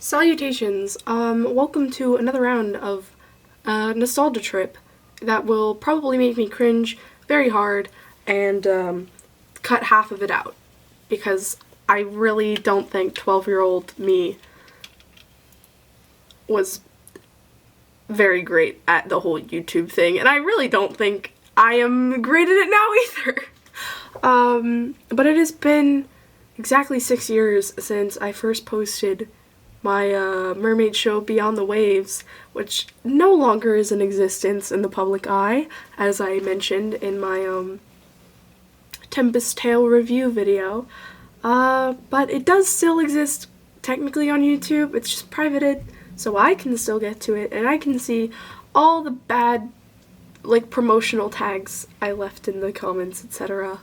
Salutations, welcome to another round of a nostalgia trip that will probably make me cringe very hard and cut half of it out because I really don't think 12-year-old me was very great at the whole YouTube thing, and I really don't think I am great at it now either. But it has been exactly 6 years since I first posted my mermaid show Beyond the Waves, which no longer is in existence in the public eye, as I mentioned in my Tempest Tale review video. But it does still exist technically on YouTube. It's just privated, so I can still get to it, and I can see all the bad, like, promotional tags I left in the comments, etc.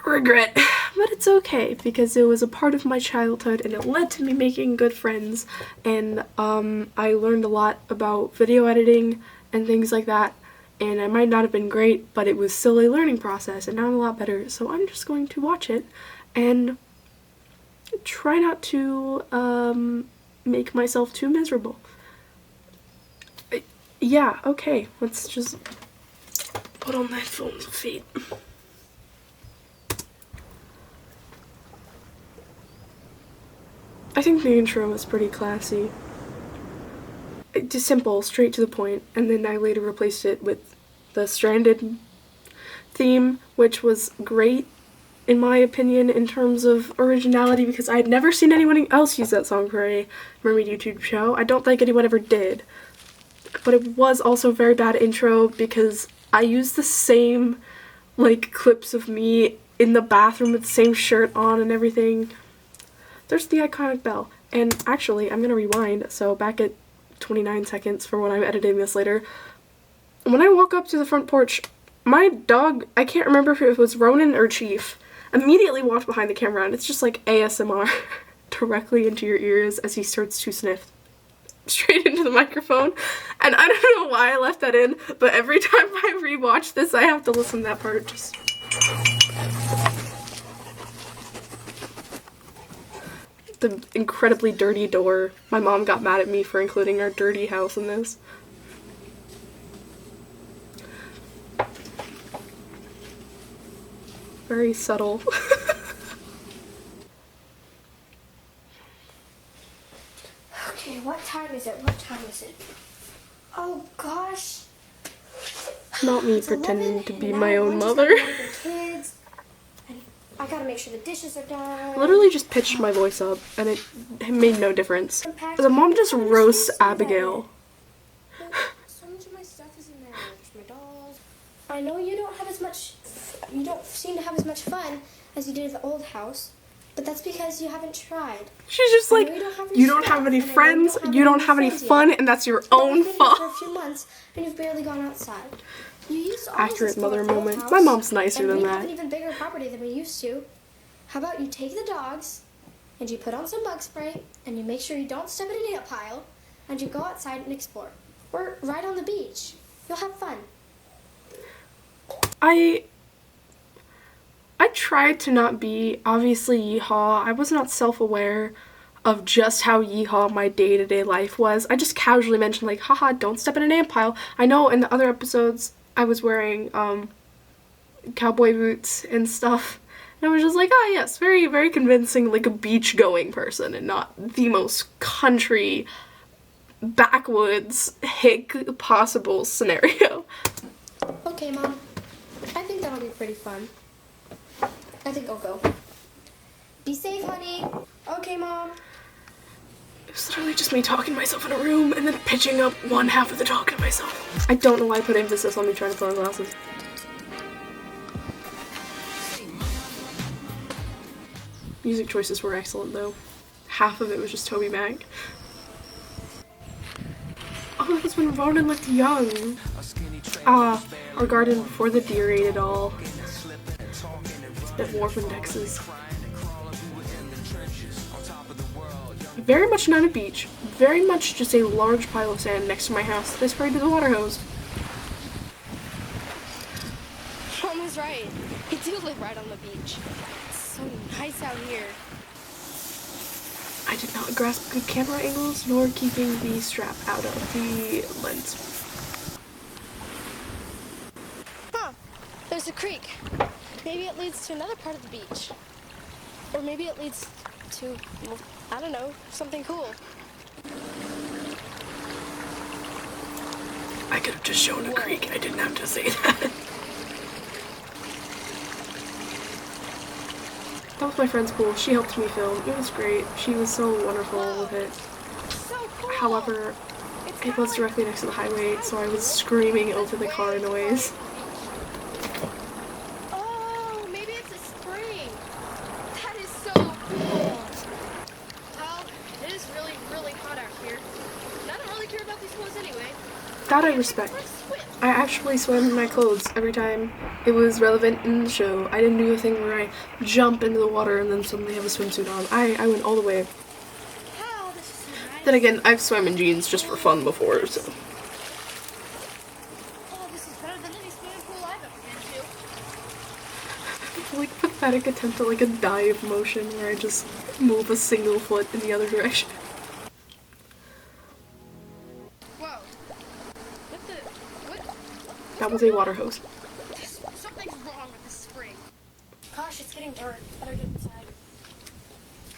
Regret. But it's okay, because it was a part of my childhood and it led to me making good friends, and I learned a lot about video editing and things like that, and I might not have been great, but it was still a learning process, and now I'm a lot better, so I'm just going to watch it and try not to make myself too miserable. Yeah, okay, let's just put on my headphones and feet. I think the intro was pretty classy. Just simple, straight to the point, and then I later replaced it with the Stranded theme, which was great, in my opinion, in terms of originality, because I had never seen anyone else use that song for a mermaid YouTube show. I don't think anyone ever did. But it was also a very bad intro, because I used the same, like, clips of me in the bathroom with the same shirt on and everything. There's the iconic bell. And actually, I'm gonna rewind, so back at 29 seconds for when I'm editing this later. When I walk up to the front porch, my dog, I can't remember if it was Ronan or Chief, immediately walked behind the camera, and it's just like ASMR directly into your ears as he starts to sniff straight into the microphone. And I don't know why I left that in, but every time I rewatch this, I have to listen to that part. Just the incredibly dirty door. My mom got mad at me for including our dirty house in this. Very subtle. Okay, what time is it? What time is it? Oh gosh. Not me It's pretending 11, to be and my now own lunch is mother. getting ready for kids, and I gotta make sure the dishes are done. Literally just pitched my voice up, and it made no difference. The mom just roasts Abigail. So much of my stuff is in there. There's my dolls. I know you don't seem to have as much fun as you did at the old house, but that's because you haven't tried. She's just like, you don't have any friends, you don't have any fun, and that's your own fault. For a few months, and you've barely gone outside. You used all Accurate this mother for an old moment. house, My mom's nicer and than we that. have an even bigger property than we used to. How about you take the dogs, and you put on some bug spray, and you make sure you don't step in a nail pile, and you go outside and explore. We're right on the beach. You'll have fun. I tried to not be obviously yeehaw. I was not self-aware of just how yeehaw my day-to-day life was. I just casually mentioned, like, haha, don't step in an ant pile. I know in the other episodes I was wearing cowboy boots and stuff, and I was just like, ah, yes, very, very convincing, like a beach-going person, and not the most country backwoods hick possible scenario. Okay, Mom. I think that'll be pretty fun. I think I'll go. Be safe, honey. Okay, Mom. It was literally just me talking to myself in a room and then pitching up one half of the talk to myself. I don't know why I put emphasis on me trying to put on glasses. Music choices were excellent though. Half of it was just Toby Mac. Oh, that was when Ronan looked young. Our garden before the deer ate it all. At Wharf Indexes. Very much not a beach. Very much just a large pile of sand next to my house that I sprayed to the water hose. Mom was right. I do live right on the beach. It's so nice out here. I did not grasp good camera angles nor keeping the strap out of the lens. Huh. There's a creek. Maybe it leads to another part of the beach. Or maybe it leads to, well, I don't know, something cool. I could have just shown a creek. I didn't have to say that. That was my friend's pool. She helped me film. It was great. She was so wonderful with it. So cool. However, it was directly next to the highway, so I was screaming over the car noise. Oh, maybe it's a spring. That is so cool. Well, it is really, really hot out here. And I don't really care about these clothes anyway. That I respect. I actually swam in my clothes every time it was relevant in the show. I didn't do the thing where I jump into the water and then suddenly have a swimsuit on. I went all the way. Wow, this is so nice. Then again, I've swam in jeans just for fun before, so. Oh, this is better than any swimming pool I've ever been to. Like pathetic attempt at like a dive motion where I just move a single foot in the other direction. Whoa. That was a water hose. Something's wrong with this spring. Gosh, it's getting dark. Better get inside.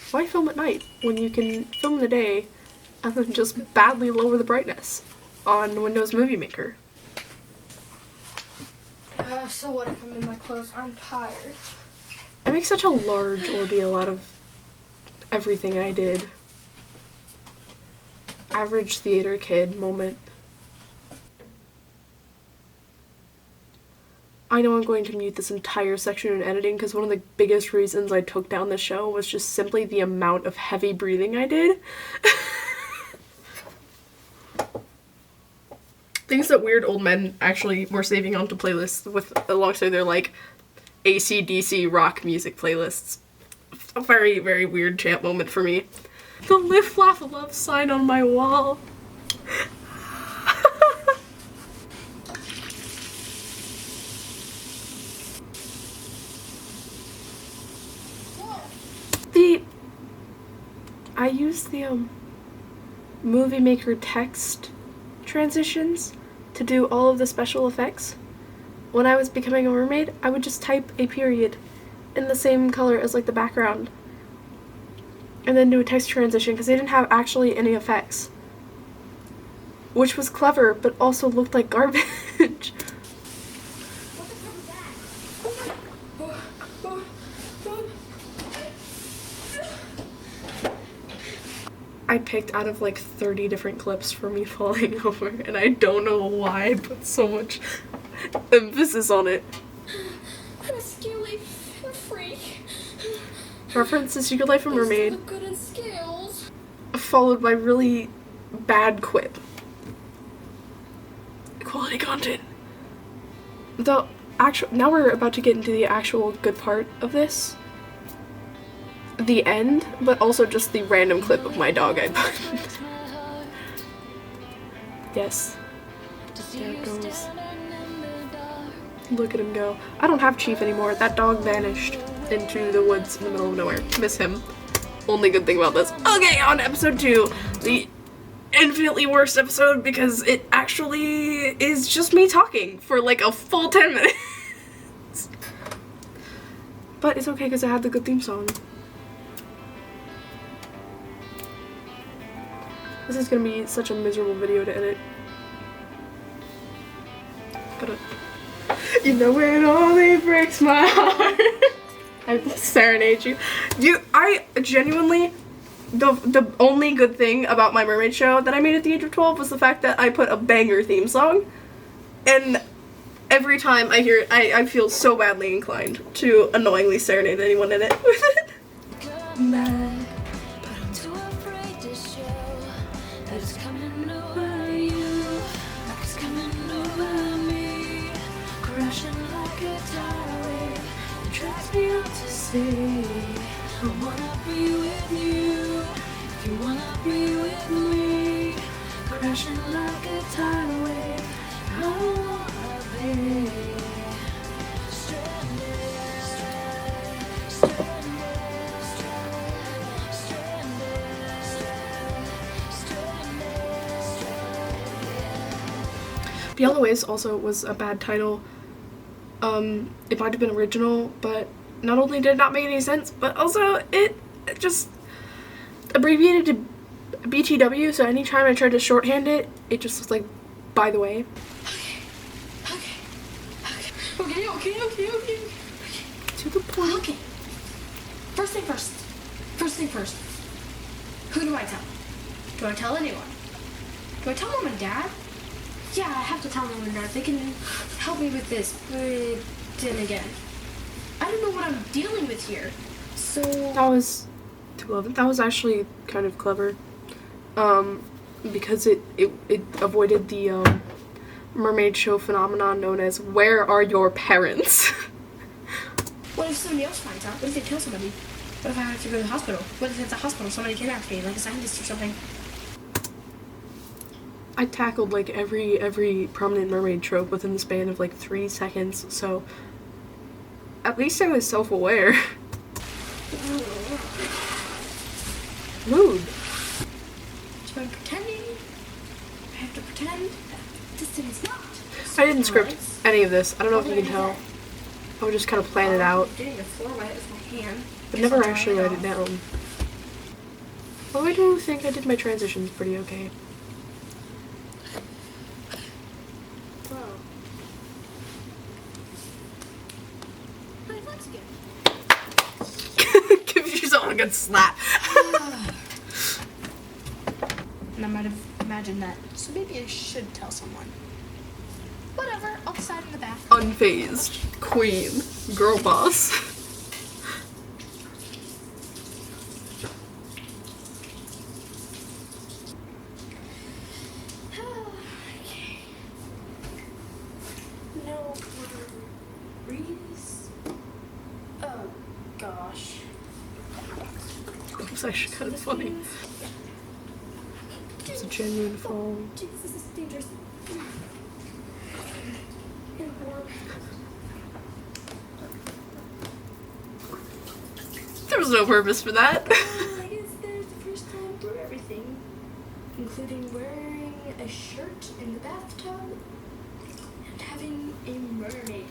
Why film at night when you can film in the day and then just badly lower the brightness on Windows Movie Maker? So what if I'm in my clothes? I'm tired. I make such a large ordeal out of everything I did. Average theater kid moment. I know I'm going to mute this entire section in editing because one of the biggest reasons I took down the show was just simply the amount of heavy breathing I did. Things that weird old men actually were saving onto playlists with alongside their like AC/DC rock music playlists. A very, very weird chant moment for me. The live, laugh, love sign on my wall. I used the Movie Maker text transitions to do all of the special effects. When I was becoming a mermaid, I would just type a period in the same color as like the background and then do a text transition because they didn't have actually any effects, which was clever but also looked like garbage. I picked out of like 30 different clips for me falling over, and I don't know why I put so much emphasis on it. I'm a scaly freak. Reference to Secret Life of a Mermaid, I look good in scales. followed by really bad quip. Quality content. The actual, now we're about to get into the actual good part of this. The end, but also just the random clip of my dog I put. Yes. There it goes. Look at him go. I don't have Chief anymore. That dog vanished into the woods in the middle of nowhere. Miss him. Only good thing about this. Okay, on to episode 2. The infinitely worst episode because it actually is just me talking for like a full 10 minutes. But it's okay because I had the good theme song. This is gonna be such a miserable video to edit. Gotta. You know it only breaks my heart. I serenade you. I genuinely, the only good thing about my mermaid show that I made at the age of 12 was the fact that I put a banger theme song. And every time I hear it, I feel so badly inclined to annoyingly serenade anyone in it with it. I wanna be with you. If you wanna be with me, crashing like a tidal wave. I don't wanna be stranded, stranded, stranded. Beyond the Waves also was a bad title. It might have been original, but not only did it not make any sense, but also it just abbreviated to BTW, so anytime I tried to shorthand it, it just was like, by the way. Okay. To the point. Okay. First thing first. Who do I tell? Do I tell anyone? Do I tell mom and dad? Yeah, I have to tell mom and dad. They can help me with this. But then again, I don't know what I'm dealing with here. So That was actually kind of clever. Because it avoided the mermaid show phenomenon known as "Where are your parents?" what if somebody else finds out? What if they kill somebody? What if I have to go to the hospital? What if at the hospital somebody kidnaps me, like a scientist or something? I tackled like every prominent mermaid trope within the span of like 3 seconds, so at least I was self-aware. Mood. So I'm pretending. I have to pretend this thing is not. I didn't script any of this. I don't know if you can tell. I would just kind of plan it out, Getting the floor wet with my hand. but never actually write it down. Although I do think I did my transitions pretty okay. Whoa. My leg's good. Give yourself a good slap. And I might have imagined that. So maybe I should tell someone. Whatever, I'll decide in the bath. Unfazed. Queen. Girl boss. Okay. No worries. Oh gosh. That was actually kind of funny. It's a genuine fall. Jeez, this is dangerous. And warm. There was no purpose for that. I guess there's the first time for everything, including wearing a shirt in the bathtub and having a mermaid.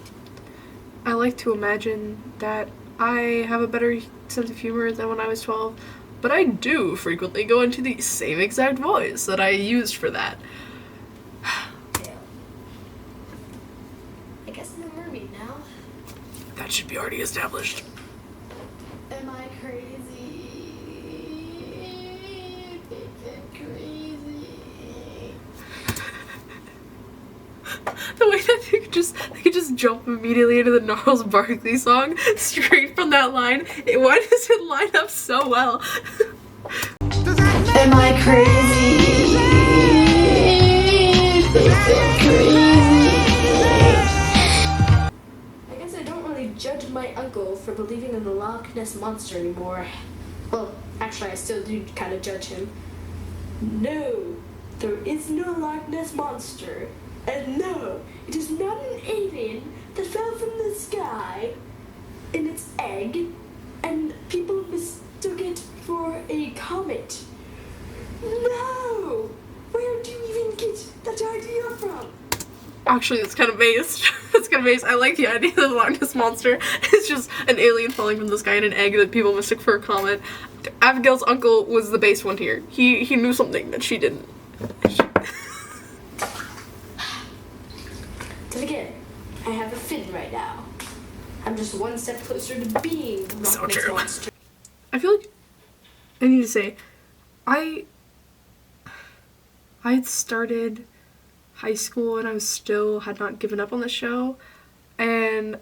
I like to imagine that I have a better sense of humor than when I was 12, but I do frequently go into the same exact voice that I used for that. Fail. I guess I'm a mermaid now. That should be already established. Am I crazy? Crazy. The way that they could just jump immediately into the Gnarls Barkley song straight from that line. Why does it line up so well? Am I crazy? I guess I don't really judge my uncle for believing in the Loch Ness Monster anymore. Well, actually, I still do kind of judge him. No, there is no Loch Ness Monster. And no, it is not an alien that fell from the sky in its egg, and people mistook it for a comet. No! Where do you even get that idea from? Actually, it's kind of based. It's kind of based. I like the idea that the Loch Ness Monster is just an alien falling from the sky in an egg that people mistook for a comet. Abigail's uncle was the base one here. He knew something that she didn't. Then again, I have a fin right now. I'm just one step closer to being the So Loch Ness true. Monster. I feel like I need to say, I had started high school and I had not given up on the show, and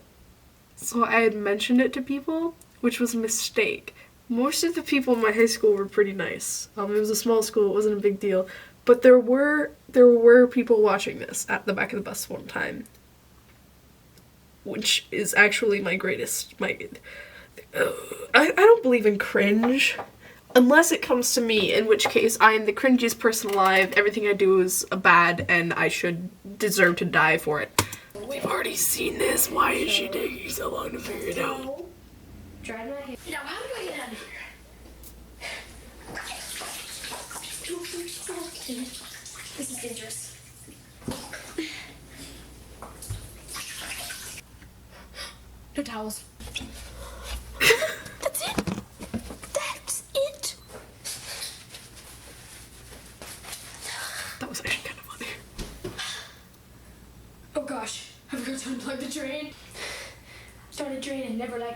so I had mentioned it to people, which was a mistake. Most of the people in my high school were pretty nice. It was a small school, it wasn't a big deal, but there were people watching this at the back of the bus one time, which is actually my greatest, I don't believe in cringe, unless it comes to me, in which case I am the cringiest person alive, everything I do is bad, and I should deserve to die for it. We've already seen this, why is she taking so long to figure it out? Dry my hair. Now, how do I get out of here? This is dangerous.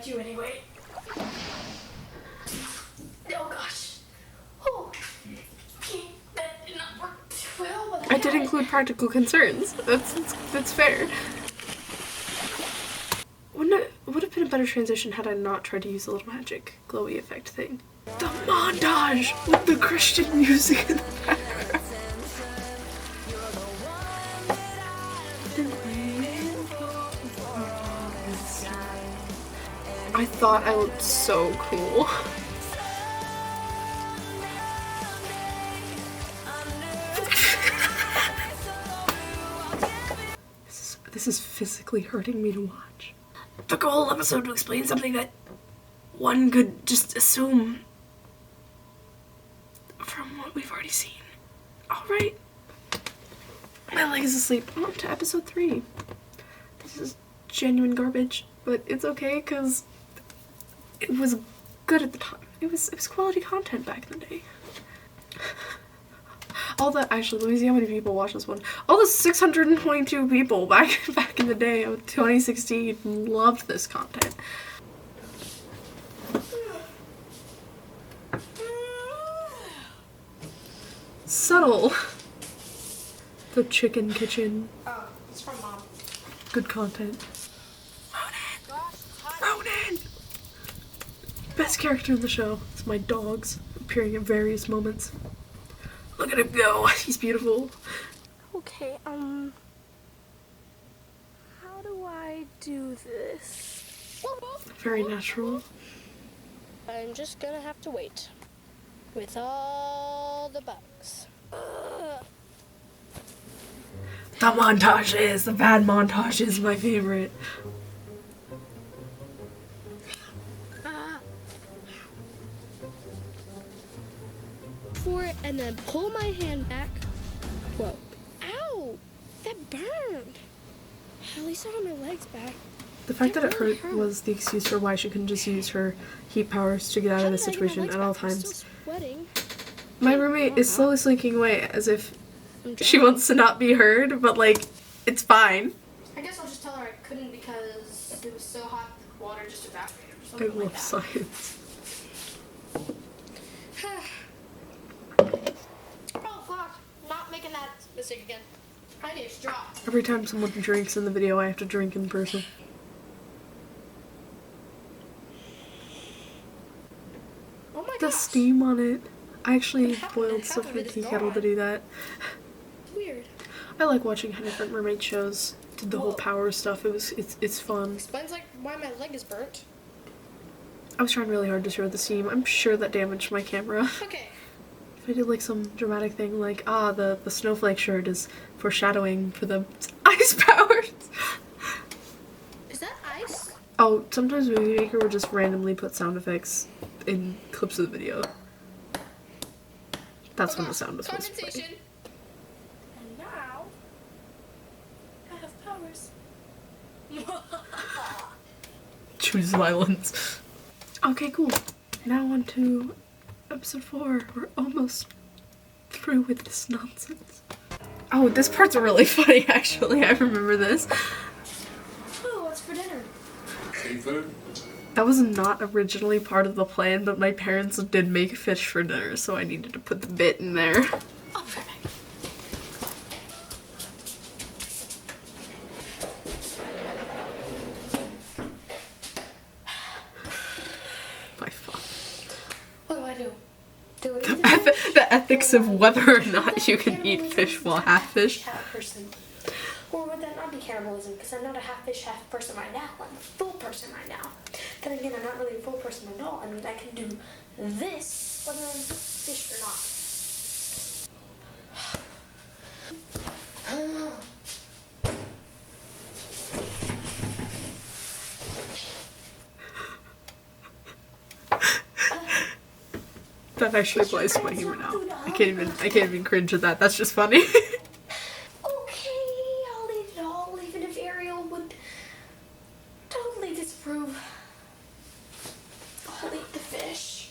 liked you anyway. Oh gosh. Oh. Okay, that did not work too well, but I did include practical concerns. That's fair. Wouldn't it would have been a better transition had I not tried to use the little magic glowy effect thing. The montage with the Christian music in the background. I thought I looked so cool. This is physically hurting me to watch. Took a whole episode to explain something that one could just assume from what we've already seen. Alright. My leg is asleep. On to episode 3. This is genuine garbage, but it's okay because it was good at the time. It was quality content back in the day. Actually, let me see how many people watched this one. All the 622 people back in the day of 2016 loved this content. Subtle. The chicken kitchen. Oh, it's from Mom. Good content. Ronan! Best character in the show. It's my dogs, appearing at various moments. Look at him go. He's beautiful. Okay, how do I do this? Very natural. I'm just gonna have to wait. With all the bugs. The montages! The bad montage is my favorite. For it and then pull my hand back. Whoa. Ow! That burned! At least I got my legs back. The fact that it hurt was the excuse for why she couldn't just use her heat powers to get out of the situation at all times. My roommate is slowly slinking away as if she wants to not be heard, but like, it's fine. I guess I'll just tell her I couldn't because it was so hot the water just evaporated or I something like love that. science. Oh fuck, not making that mistake again. I need a straw. Every time someone drinks in the video, I have to drink in person. Oh my The gosh. steam on it. I actually Half boiled of stuff in a it is tea kettle to gone. do that. Weird. I like watching how different mermaid shows did the whole Whoa. power stuff. It's fun. Explains like why my leg is burnt. I was trying really hard to show the steam. I'm sure that damaged my camera. Okay. If I did like some dramatic thing like, the snowflake shirt is foreshadowing for the ice powers. Is that ice? Oh, sometimes Movie Maker will just randomly put sound effects in clips of the video. That's when the sound was supposed to play. Condensation. And now I have powers. Choose violence. Okay, cool. Now on to episode 4. We're almost through with this nonsense. Oh, this part's really funny, actually. I remember this. Oh, what's for dinner? Seafood? That was not originally part of the plan, but my parents did make fish for dinner, so I needed to put the bit in there. Oh, perfect. My fuck. What do I do? Do I eat The ethics of whether or not you can eat fish while half fish. half person. Or would that not be cannibalism? Because I'm not a half fish, half person right now. I'm a full person right now. Then again, I'm not really a full person at all. I mean, I can do this whether I'm fish or not. That actually applies to my humor now. I can't even cringe at that. That's just funny. Okay, I'll eat it all, even if Ariel would totally disapprove. I'll eat the fish.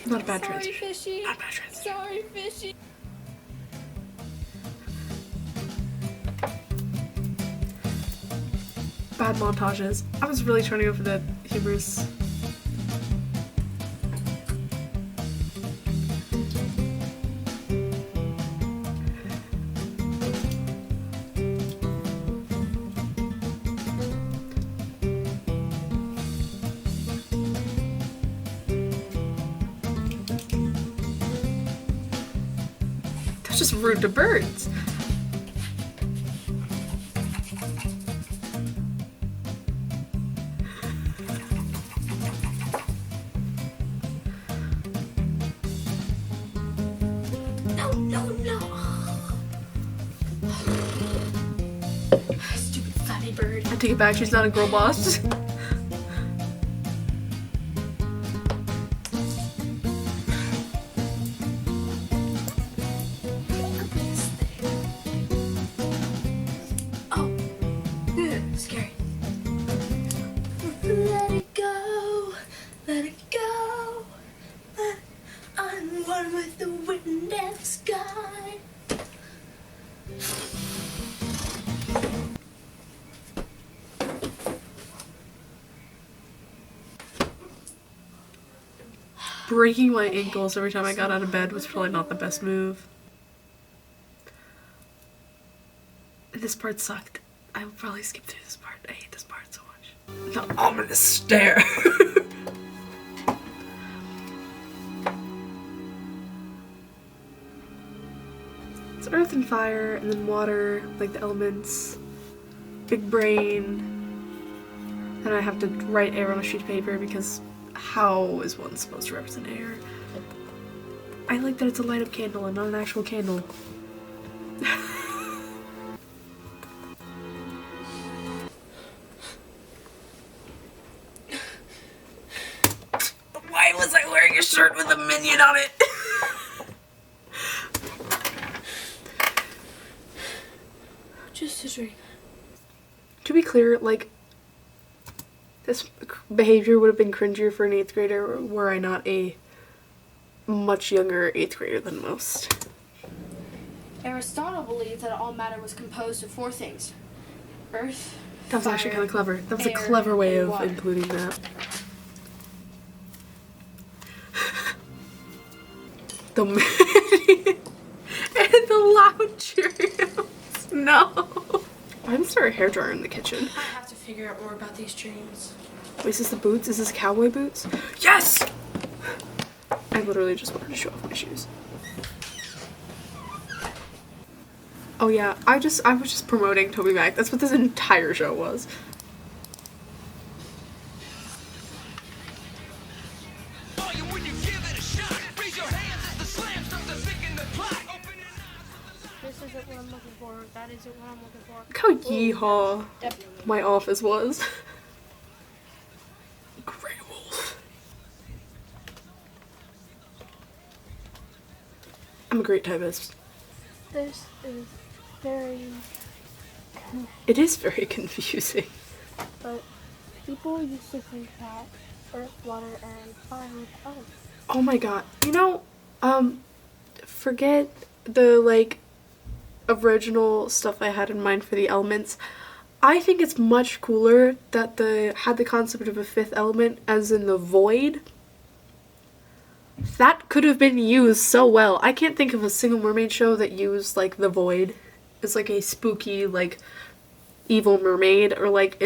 Not a bad Sorry, transition. fishy. Not a bad transition. Sorry, fishy. bad montages. I was really trying to go for the humorous. That's just rude to birds. No, no, no. Stupid fatty bird. I take it back, she's not a girl boss. Oh, scary. Let it go, let it go. I'm one with the wind and the sky. Breaking my ankles every time I got out of bed was probably not the best move. This part sucked. I would probably skip through this part. I hate this part so much. The ominous stare. It's earth and fire, and then water, like the elements. Big brain. And I have to write air on a sheet of paper because how is one supposed to represent air? I like that it's a light up candle and not an actual candle. Why was I wearing a shirt with a minion on it? Just a drink. To be clear, like, this behavior would have been cringier for an 8th grader were I not a much younger 8th grader than most. Aristotle believed that all matter was composed of 4 things: earth, That was actually fire, kind of clever. That was a air, clever way and of water. including that. The minion and the loud Cheerios. No. Why is there a hairdryer in the kitchen? I have to figure out more about these dreams. Wait, is this the boots? Is this cowboy boots? Yes! I literally just wanted to show off my shoes. Oh yeah, I was just promoting Toby Mac. That's what this entire show was. This isn't what I'm looking for. That isn't what I'm looking for. Look how yeehaw Definitely. my office was. Grey Wolf. I'm a great typist. This is very, It is very confusing. but people used to think that earth, water, and fire were elements. Oh my god. You know, forget the, like, original stuff I had in mind for the elements. I think it's much cooler that had the concept of a 5th element, as in the void. That could have been used so well. I can't think of a single mermaid show that used, like, the void as, like, a spooky, like, evil mermaid, or, like,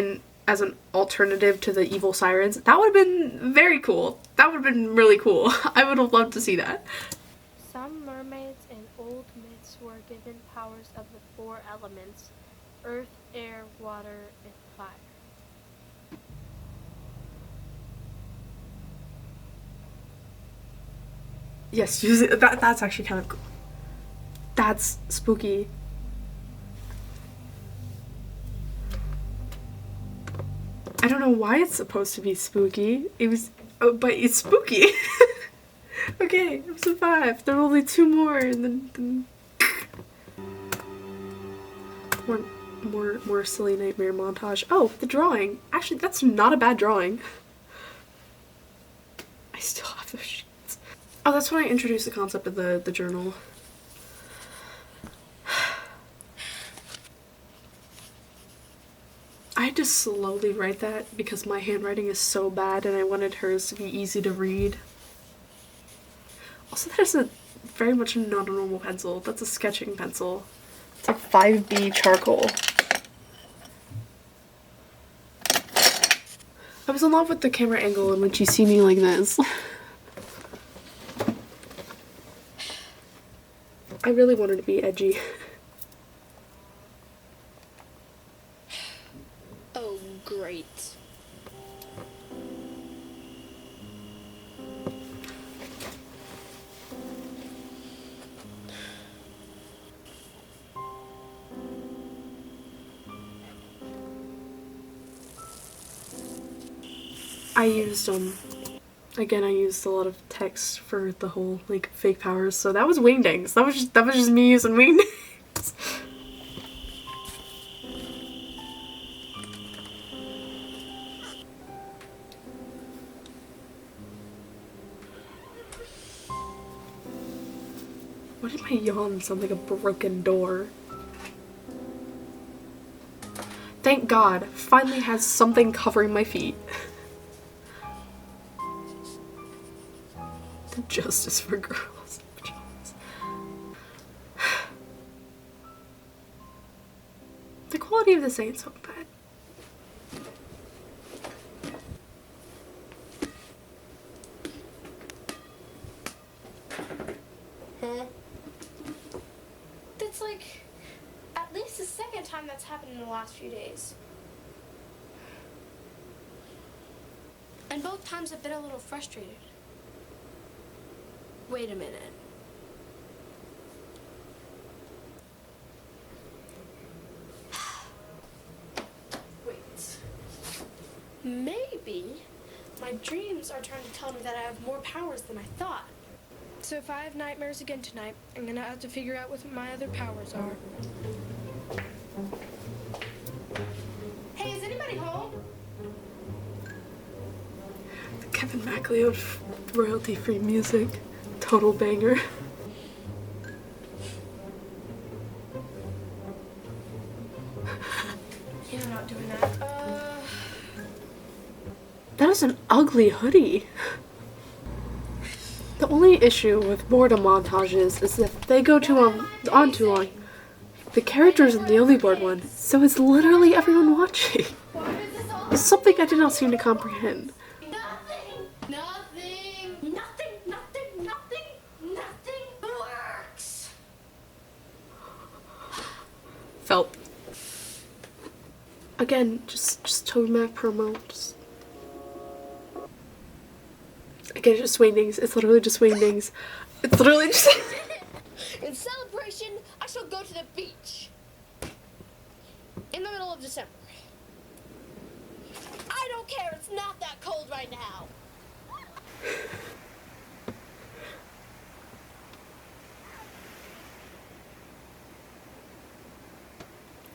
as an alternative to the evil sirens. That would have been very cool. That would have been really cool. I would have loved to see that. Some mermaids in old myths were given powers of the 4 elements: earth, air, water, and fire. Yes, use it. That's actually kind of cool. That's spooky. I don't know why it's supposed to be spooky. It was, but it's spooky. Okay, episode 5. There are only 2 more, and then more silly nightmare montage. Oh, the drawing. Actually, that's not a bad drawing. I still have those sheets. Oh, that's when I introduced the concept of the journal. I had to slowly write that because my handwriting is so bad and I wanted hers to be easy to read. Also, that is very much not a normal pencil. That's a sketching pencil. It's like 5B charcoal. I was in love with the camera angle in which you see me like this. I really wanted to be edgy. Oh, great. I used, again, I used a lot of text for the whole, like, fake powers, so that was wingdings. That was just me using wingdings. Why did my yawn sound like a broken door? Thank God, finally has something covering my feet. The justice for girls. The quality of this ain't so bad. Huh? That's like at least the second time that's happened in the last few days. And both times I've been a little frustrated. Wait a minute. Wait. Maybe my dreams are trying to tell me that I have more powers than I thought. So if I have nightmares again tonight, I'm gonna have to figure out what my other powers are. Hey, is anybody home? The Kevin MacLeod royalty-free music. Total banger. Yeah, I'm not doing that. That is an ugly hoodie. The only issue with boredom montages is that they go on too long. The characters in the only board one, so it's literally everyone watching. Something I did not seem to comprehend. Nothing works. Felt. Again, just Toby Mac promo. Again, just wingdings. It's literally just wingdings. It's literally just. In celebration, I shall go to the beach. In the middle of December. I don't care, it's not that cold right now.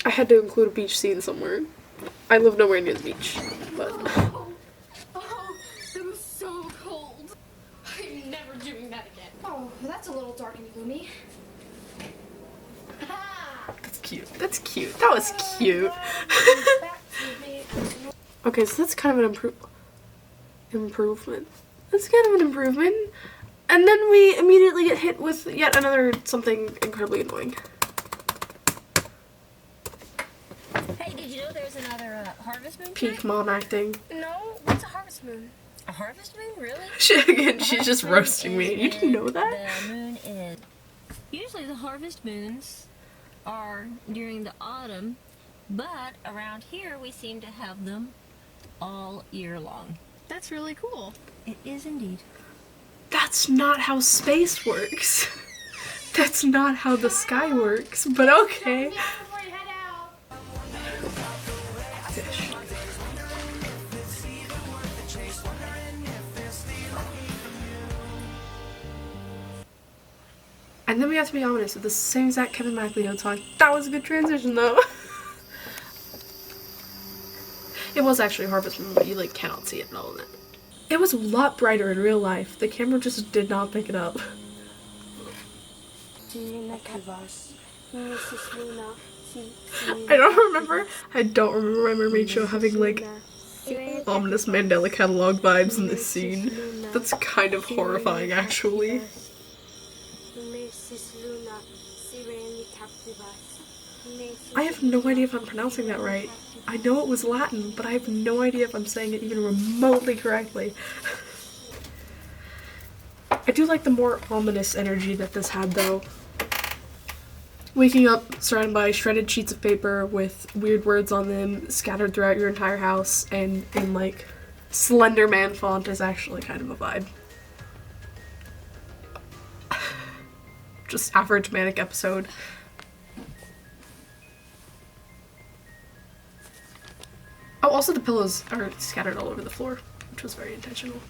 I had to include a beach scene somewhere. I live nowhere near the beach, but. Oh, it was so cold. I'm never doing that again. Oh, that's a little dark and gloomy. That's cute. That's cute. That was cute. Okay, so that's kind of an improvement. That's kind of an improvement. And then we immediately get hit with yet another something incredibly annoying. Hey, did you know there's another harvest moon? Peak mom acting. No, what's a harvest moon? A harvest moon, really? She's just roasting me. You didn't know that? The moon is. Usually the harvest moons are during the autumn, but around here we seem to have them all year long. That's really cool. It is indeed. That's not how space works. That's not how the sky works, but okay. Before you head out. Fish. And then we have to be honest with the same exact Kevin MacLeod song. That was a good transition though. It was actually Harvest Moon, but you like cannot see it in all of it. It was a lot brighter in real life. The camera just did not pick it up. Tiene que vas, Mrs. Luna, I don't remember my mermaid show having like ominous Mandela catalog vibes in this scene. That's kind of horrifying, actually. I have no idea if I'm pronouncing that right. I know it was Latin, but I have no idea if I'm saying it even remotely correctly. I do like the more ominous energy that this had, though. Waking up surrounded by shredded sheets of paper with weird words on them scattered throughout your entire house and in, like, Slender Man font is actually kind of a vibe. Just average manic episode. Oh, also the pillows are scattered all over the floor, which was very intentional.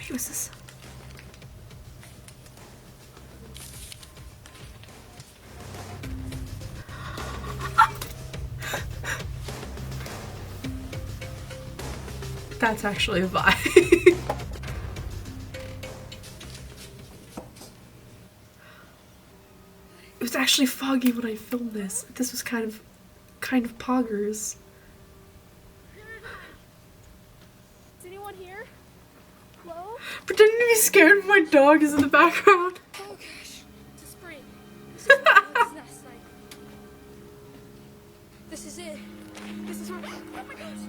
Who is this? That's actually a vibe. It was actually foggy when I filmed this. This was kind of poggers. Is anyone here? Hello? Pretending to be scared when my dog is in the background. Oh gosh, it's a spring. This is Alex's nest night. This is it. This is where. Oh my gosh!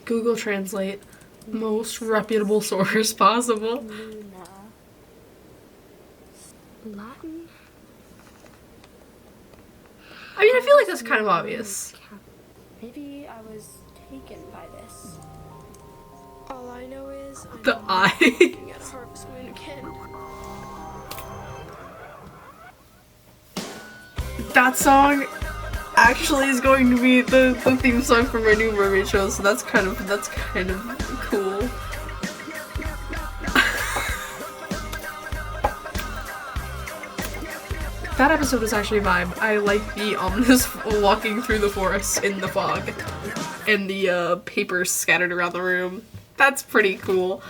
Google Translate. Most reputable source possible. Latin? I mean, I feel like that's kind of obvious. Maybe I was taken by this. All I know is I'm The eye. looking at a harvest moon again. That song actually is going to be the theme song for my new mermaid show, so that's kind of cool. That episode was actually a vibe. I like the ominous walking through the forest in the fog and the papers scattered around the room. That's pretty cool.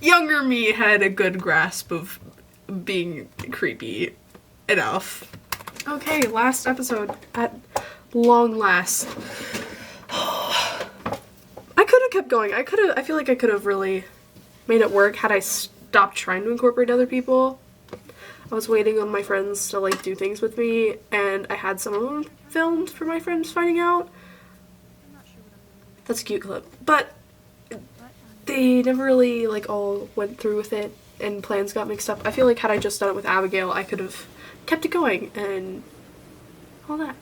Younger me had a good grasp of being creepy enough. Okay, last episode at long last. I could have kept going. I feel like I could have really made it work had I stopped trying to incorporate other people. I was waiting on my friends to like do things with me, and I had some of them filmed for my friends finding out. That's a cute clip. But they never really like all went through with it and plans got mixed up. I feel like had I just done it with Abigail, I could have kept it going and all that.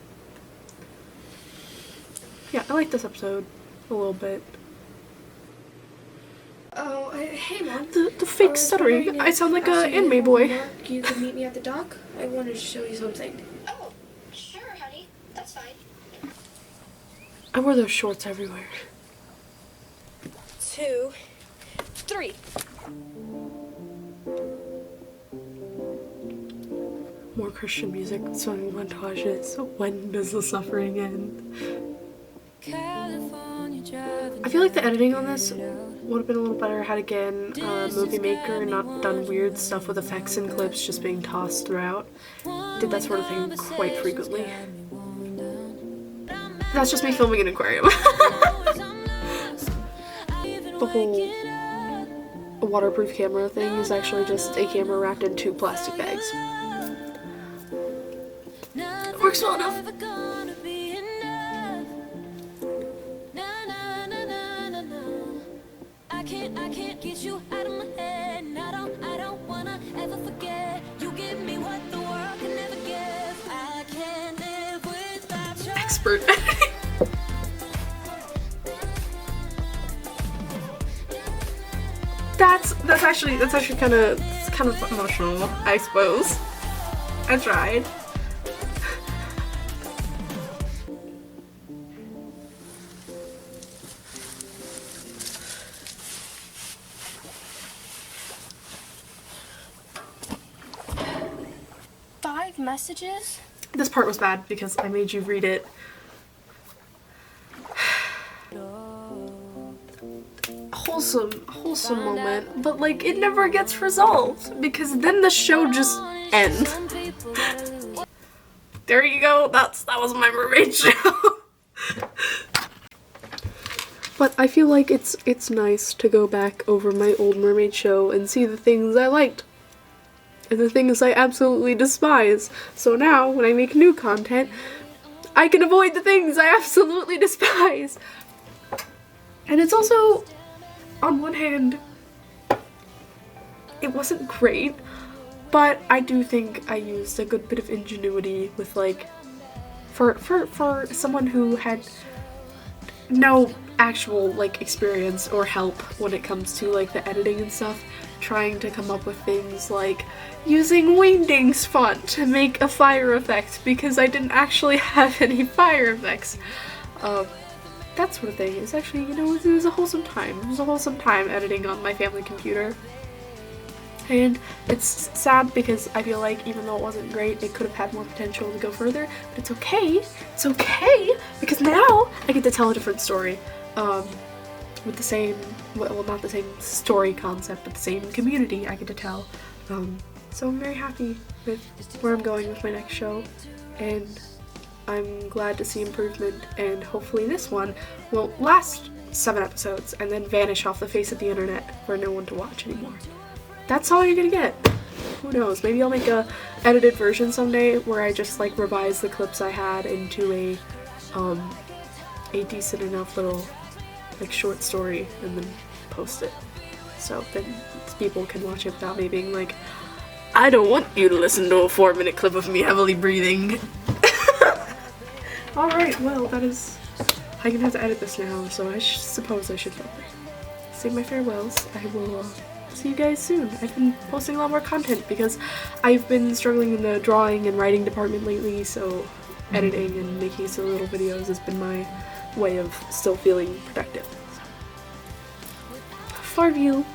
Yeah, I like this episode a little bit. Oh, hey, Mom. The fake stuttering. I sound like a anime boy. You could meet me at the dock. I wanted to show you something. Oh, sure, honey. That's fine. I wore those shorts everywhere. 2, 3. More Christian music, swimming montages. When does the suffering end? I feel like the editing on this would have been a little better had again Movie Maker not done weird stuff with effects and clips just being tossed throughout. Did that sort of thing quite frequently. That's just me filming an aquarium. The whole waterproof camera thing is actually just a camera wrapped in 2 plastic bags. It works well enough. I can't get you out of my head. I don't wanna ever forget. You give me what the world can never give. I can't live without you. Expert. that's actually kind of emotional, I suppose. I tried. Messages? This part was bad because I made you read it wholesome moment, but like it never gets resolved because then the show just ends. There you go. That was my mermaid show. But I feel like it's nice to go back over my old mermaid show and see the things I liked and the things I absolutely despise. So now when I make new content, I can avoid the things I absolutely despise. And it's also, on one hand, it wasn't great, but I do think I used a good bit of ingenuity with like, for someone who had no actual like experience or help when it comes to like the editing and stuff, trying to come up with things like using Wingdings font to make a fire effect because I didn't actually have any fire effects. That sort of thing. It's actually, you know, it was a wholesome time. It was a wholesome time editing on my family computer. And it's sad because I feel like even though it wasn't great, it could have had more potential to go further, but it's okay. It's okay because now I get to tell a different story. With the same, well, not the same story concept, but the same community I get to tell. So I'm very happy with where I'm going with my next show, and I'm glad to see improvement, and hopefully this one will last 7 episodes and then vanish off the face of the internet for no one to watch anymore. That's all you're gonna get. Who knows, maybe I'll make a edited version someday where I just like revise the clips I had into a decent enough little like short story and then post it. So then people can watch it without me being like, I don't want you to listen to a 4-minute clip of me heavily breathing. Alright, well that is, I'm gonna have to edit this now, so I suppose I should say my farewells. I will see you guys soon. I've been posting a lot more content because I've been struggling in the drawing and writing department lately, so editing and making silly little videos has been my way of still feeling productive. Farewell.